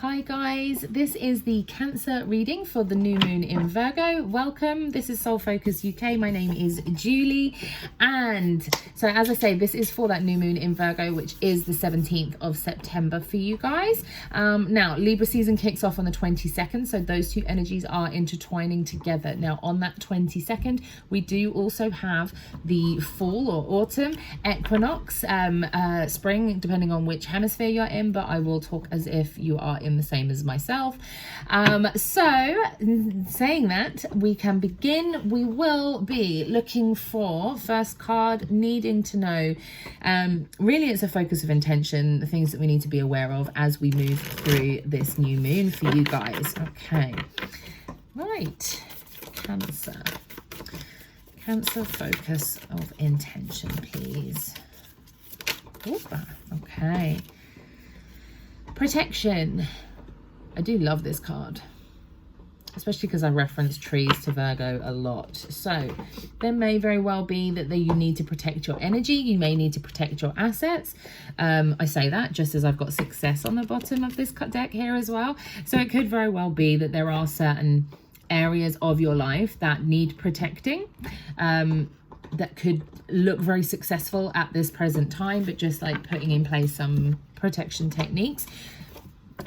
Hi guys, this is the Cancer reading for the new moon in Virgo. Welcome, this is Soul Focus UK. My name is Julie, and so as I say, this is for that new moon in Virgo, which is the 17th of September for you guys. Now Libra season kicks off on the 22nd, so those two energies are intertwining together. Now on that 22nd, we do also have the fall or autumn equinox, spring, depending on which hemisphere you're in, but I will talk as if you are in the same as myself. So saying that, we can begin. We will be looking for first card, needing to know, really it's a focus of intention, the things that we need to be aware of as we move through this new moon for you guys. Okay, right, Cancer focus of intention, please. Oopa. Okay, protection. I do love this card, especially because I reference trees to Virgo a lot. So there may very well be that you need to protect your energy. You may need to protect your assets. I say that just as I've got success on the bottom of this deck here as well. So it could very well be that there are certain areas of your life that need protecting, that could look very successful at this present time, but just like putting in place some protection techniques,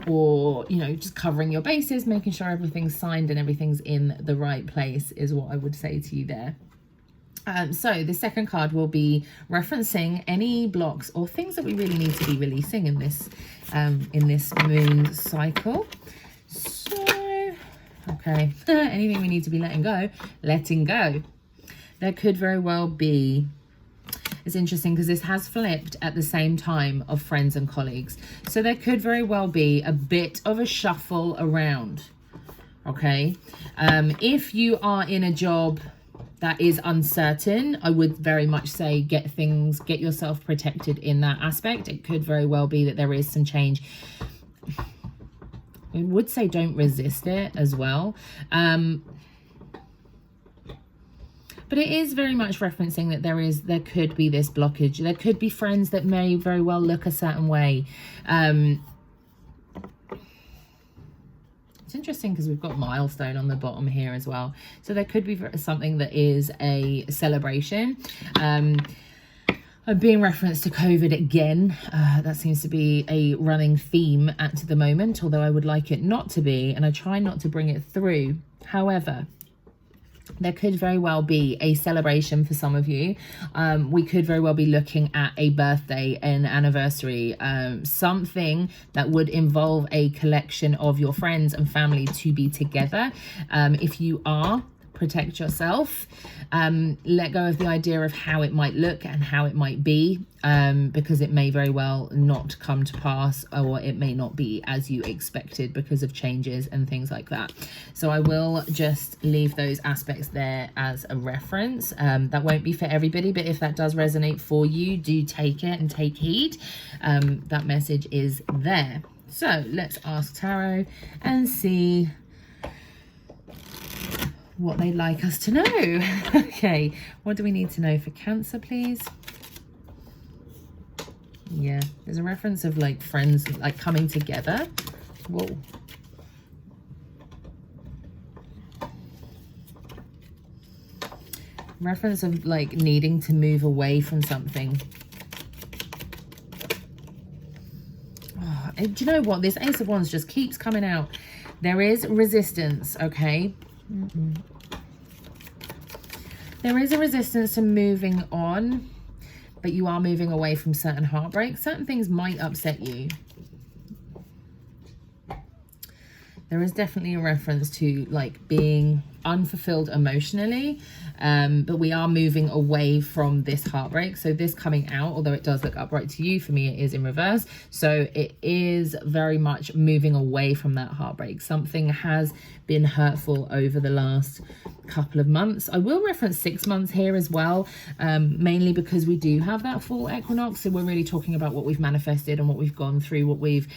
or just covering your bases, making sure everything's signed and everything's in the right place is what I would say to you there. So the second card will be referencing any blocks or things that we really need to be releasing in this moon cycle. So okay, anything we need to be letting go. There could very well be, it's interesting because this has flipped at the same time of friends and colleagues. So there could very well be a bit of a shuffle around, okay? If you are in a job that is uncertain, I would very much say get yourself protected in that aspect. It could very well be that there is some change. I would say don't resist it as well. But it is very much referencing that there could be this blockage. There could be friends that may very well look a certain way. It's interesting because we've got milestone on the bottom here as well. So there could be something that is a celebration. I'm being referenced to COVID again. That seems to be a running theme at the moment, although I would like it not to be, and I try not to bring it through. However, there could very well be a celebration for some of you. We could very well be looking at a birthday, an anniversary, something that would involve a collection of your friends and family to be together. If you are, protect yourself. Let go of the idea of how it might look and how it might be, because it may very well not come to pass, or it may not be as you expected because of changes and things like that. So I will just leave those aspects there as a reference. That won't be for everybody, but if that does resonate for you, do take it and take heed. That message is there. So let's ask Tarot and see what they'd like us to know. Okay, what do we need to know for Cancer, please? Yeah, there's a reference of like friends like coming together. Whoa. Reference of like needing to move away from something. Oh, do you know what? This Ace of Wands just keeps coming out. There is resistance, okay? There is a resistance to moving on, but you are moving away from certain heartbreaks. Certain things might upset you. There is definitely a reference to like being unfulfilled emotionally, but we are moving away from this heartbreak. So this coming out, although it does look upright to you, for me it is in reverse. So it is very much moving away from that heartbreak. Something has been hurtful over the last couple of months. I will reference 6 months here as well, mainly because we do have that full equinox. So we're really talking about what we've manifested and what we've gone through, what we've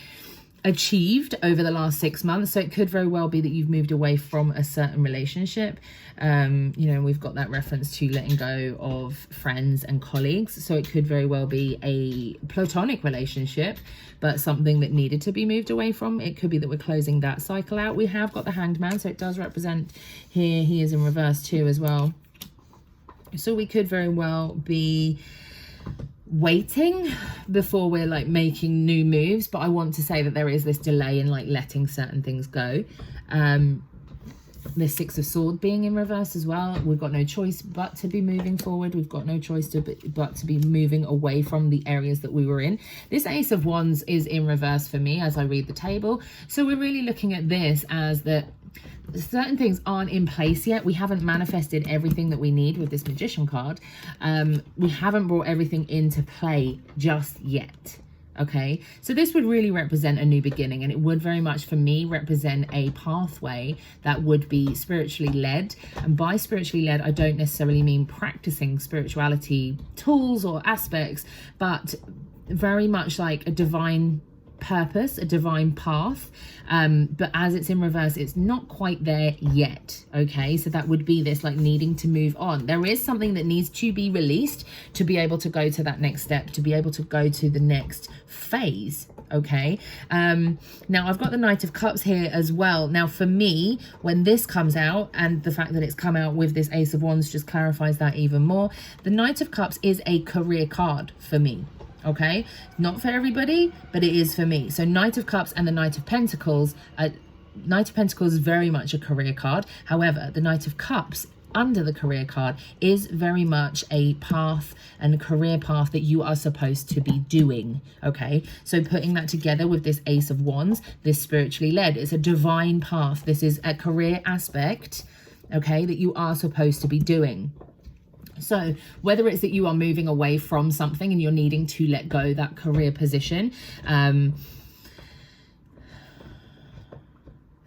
achieved over the last 6 months. So it could very well be that you've moved away from a certain relationship. You know, we've got that reference to letting go of friends and colleagues. So it could very well be a platonic relationship, but something that needed to be moved away from. It could be that we're closing that cycle out. We have got the Hanged Man, so it does represent here. He is in reverse too as well. So we could very well be waiting before we're like making new moves, but I want to say that there is this delay in like letting certain things go. The Six of Swords being in reverse as well. We've got no choice but to be moving forward. We've got no choice but to be moving away from the areas that we were in. This Ace of Wands is in reverse for me as I read the table. So we're really looking at this as that certain things aren't in place yet. We haven't manifested everything that we need with this Magician card. We haven't brought everything into play just yet. Okay, so this would really represent a new beginning, and it would very much for me represent a pathway that would be spiritually led. And by spiritually led, I don't necessarily mean practicing spirituality tools or aspects, but very much like a divine purpose, a divine path. But as it's in reverse, it's not quite there yet. Okay, so that would be this like needing to move on. There is something that needs to be released to be able to go to that next step, to be able to go to the next phase. Okay, now I've got the Knight of Cups here as well. Now for me, when this comes out, and the fact that it's come out with this Ace of Wands just clarifies that even more. The Knight of Cups is a career card for me. Okay, not for everybody, but it is for me. So Knight of Cups and the Knight of Pentacles. Knight of Pentacles is very much a career card. However, the Knight of Cups under the career card is very much a path and a career path that you are supposed to be doing. Okay, so putting that together with this Ace of Wands, this spiritually led, it's a divine path. This is a career aspect, okay, that you are supposed to be doing. So whether it's that you are moving away from something and you're needing to let go that career position,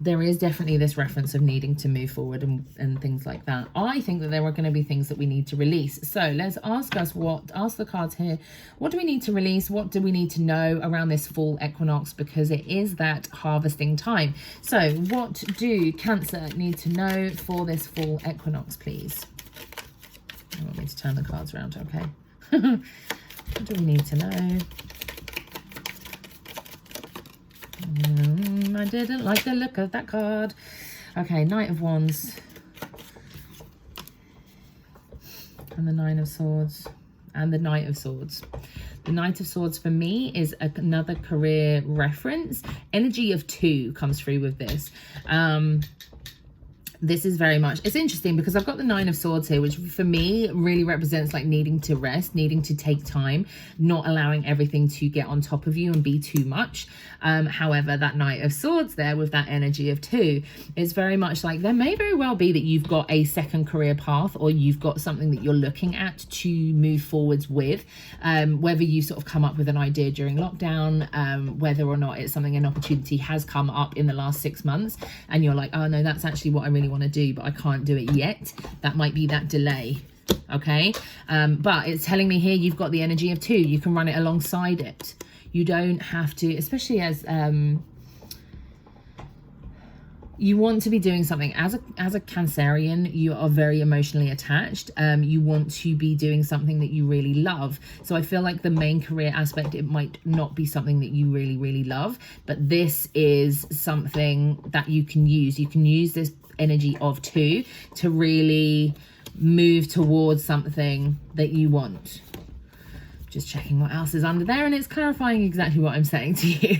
there is definitely this reference of needing to move forward and things like that. I think that there are going to be things that we need to release. So let's ask the cards here. What do we need to release? What do we need to know around this fall equinox? Because it is that harvesting time. So what do Cancer need to know for this fall equinox, please? I want me to turn the cards around, okay? What do we need to know? I didn't like the look of that card. Okay, Knight of Wands. And the Nine of Swords. And the Knight of Swords. The Knight of Swords for me is another career reference. Energy of 2 comes through with this. This is very much, it's interesting because I've got the Nine of Swords here, which for me really represents like needing to rest, needing to take time, not allowing everything to get on top of you and be too much. However, that Knight of Swords there with that energy of 2 is very much like there may very well be that you've got a second career path, or you've got something that you're looking at to move forwards with, whether you sort of come up with an idea during lockdown, whether or not it's something, an opportunity has come up in the last 6 months and you're like, oh no, that's actually what I really want to do, but I can't do it yet. That might be that delay. Okay, but it's telling me here you've got the energy of 2. You can run it alongside it. You don't have to, especially as you want to be doing something as a Cancerian. You are very emotionally attached. You want to be doing something that you really love. So I feel like the main career aspect, it might not be something that you really love, but this is something that you can use. You can use this energy of 2 to really move towards something that you want. Just checking what else is under there, and it's clarifying exactly what I'm saying to you.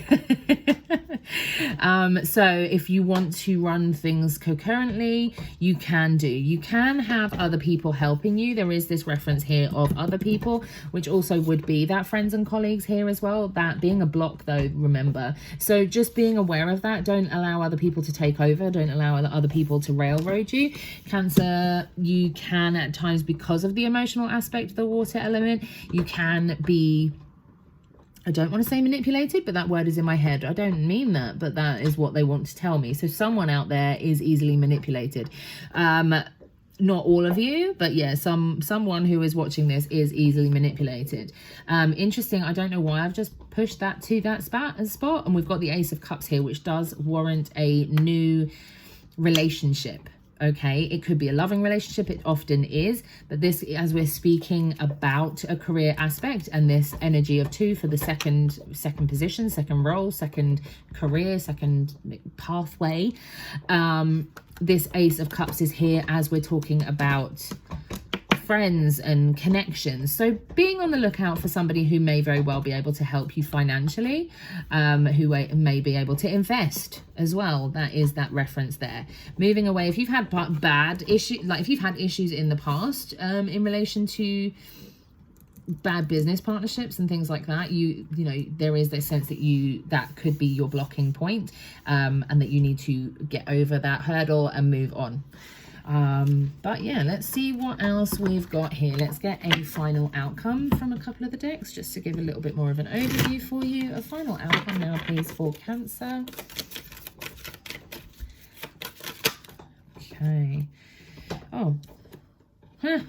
So if you want to run things concurrently, you can do. You can have other people helping you. There is this reference here of other people, which also would be that friends and colleagues here as well. That being a block though, remember. So just being aware of that. Don't allow other people to take over. Don't allow other people to railroad you. Cancer, you can at times, because of the emotional aspect of the water element, you can be, I don't want to say manipulated, but that word is in my head. I don't mean that, but that is what they want to tell me. So someone out there is easily manipulated. not all of you, but yeah, someone who is watching this is easily manipulated. Interesting. I don't know why I've just pushed that to that spot, and we've got the Ace of Cups here, which does warrant a new relationship. Okay, it could be a loving relationship, it often is, but this, as we're speaking about a career aspect, and this energy of 2 for the second position, second role, second career, second pathway, this Ace of Cups is here as we're talking about friends and connections. So being on the lookout for somebody who may very well be able to help you financially, who may be able to invest as well. That is that reference there. Moving away, if you've had bad issues, like if you've had issues in the past in relation to bad business partnerships and things like that, you know, there is this sense that that could be your blocking point, and that you need to get over that hurdle and move on. But yeah, let's see what else we've got here. Let's get a final outcome from a couple of the decks, just to give a little bit more of an overview for you. A final outcome now, please, for Cancer. Okay. Oh. Huh.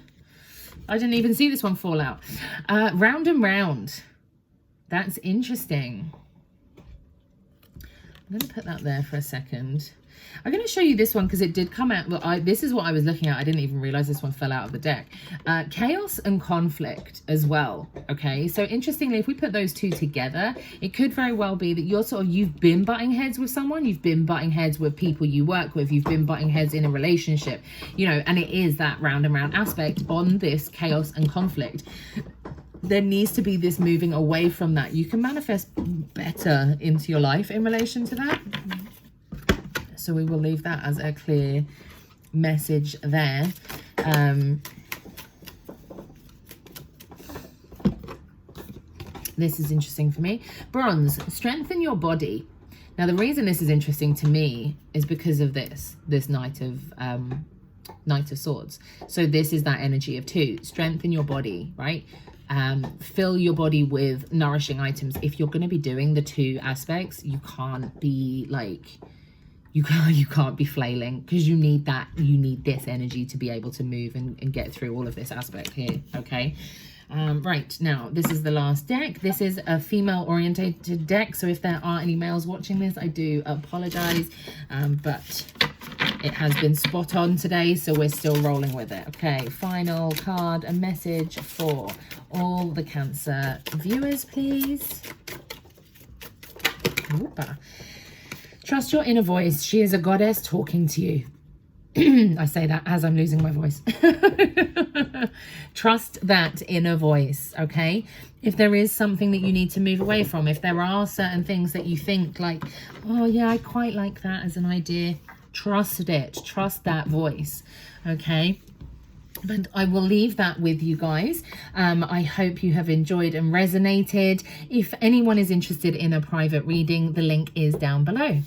I didn't even see this one fall out. Round and round. That's interesting. I'm going to put that there for a second. I'm going to show you this one because it did come out. Well, this is what I was looking at. I didn't even realize this one fell out of the deck. Chaos and conflict as well. Okay, so interestingly, if we put those two together, it could very well be that you've been butting heads with someone. You've been butting heads with people you work with. You've been butting heads in a relationship, you know, and it is that round and round aspect on this chaos and conflict. There needs to be this moving away from that. You can manifest better into your life in relation to that. So we will leave that as a clear message there. This is interesting for me. Bronze, strengthen your body. Now, the reason this is interesting to me is because of this Knight of Swords. So this is that energy of 2. Strengthen your body, right? Fill your body with nourishing items. If you're going to be doing the 2 aspects, you can't be like, you can't be flailing, because you need this energy to be able to move and get through all of this aspect here. Okay. Right, now this is the last deck. This is a female orientated deck, so if there are any males watching this, I do apologize, but it has been spot on today, so we're still rolling with it. Okay, final card, a message for all the Cancer viewers, please. Oopa. Trust your inner voice. She is a goddess talking to you. I say that as I'm losing my voice. Trust that inner voice, okay? If there is something that you need to move away from, if there are certain things that you think like, oh yeah, I quite like that as an idea, trust it. Trust that voice, okay? But I will leave that with you guys. I hope you have enjoyed and resonated. If anyone is interested in a private reading, the link is down below.